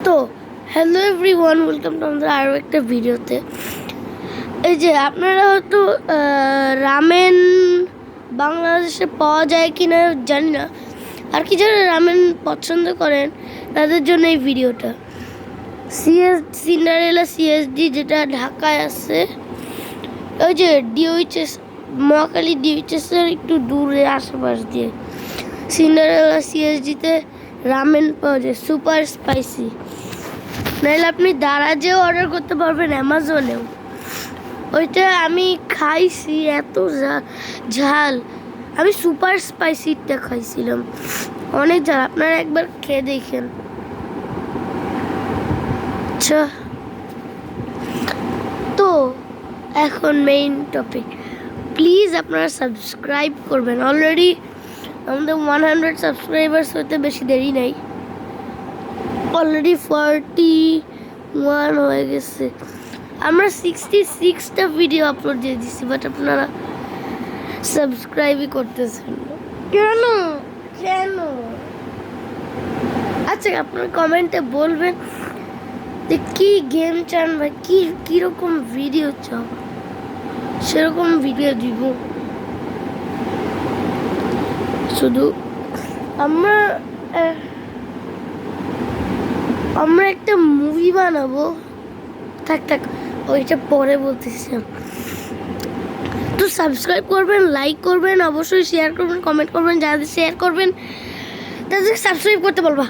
তো hello everyone, welcome to আমাদের আরও একটা ভিডিওতে। এই যে আপনারা হয়তো রামেন বাংলাদেশে পাওয়া যায় কি না জানি না, আর কি যারা রামেন পছন্দ করেন তাদের জন্য এই ভিডিওটা। সিন্ডারেলা সিএসডি যেটা ঢাকায় আছে, ওই যে ডিওইচএস মহাকালী ডিওইচএসের একটু দূরে আশেপাশ দিয়ে সিন্ডারেলা সিএসডিতে রামেন পাওয়া যায়, সুপার স্পাইসি। নাহলে আপনি দারাজেও অর্ডার করতে পারবেন, অ্যামাজনেও। ওইটা আমি খাইছি, এত ঝাল। আমি সুপার স্পাইসিটা খাইছিলাম, অনেক ঝাল। আপনারা একবার খেয়ে দেখেন। আচ্ছা, তো এখন মেইন টপিক। প্লিজ আপনারা সাবস্ক্রাইব করবেন। অলরেডি আমাদের 100 সাবস্ক্রাইবার্স হতে বেশি দেরি নাই, অলরেডি 41 হয়ে গেছে। আমরা 66টা ভিডিও আপলোড দিয়ে দিচ্ছি, বাট আপনারা সাবস্ক্রাইবই করতেছেন না। কেন কেন? আচ্ছা, আপনারা কমেন্টে বলবেন যে কী গেম চান বা কীরকম ভিডিও চান, সেরকম ভিডিও দিব। শুধু আমরা একটা মুভি বানাবো। থাক ওইটা পরে বলতেছি। তো সাবস্ক্রাইব করবেন, লাইক করবেন, অবশ্যই শেয়ার করবেন, কমেন্ট করবেন। যাদের শেয়ার করবেন তাদের সাবস্ক্রাইব করতে বলবা।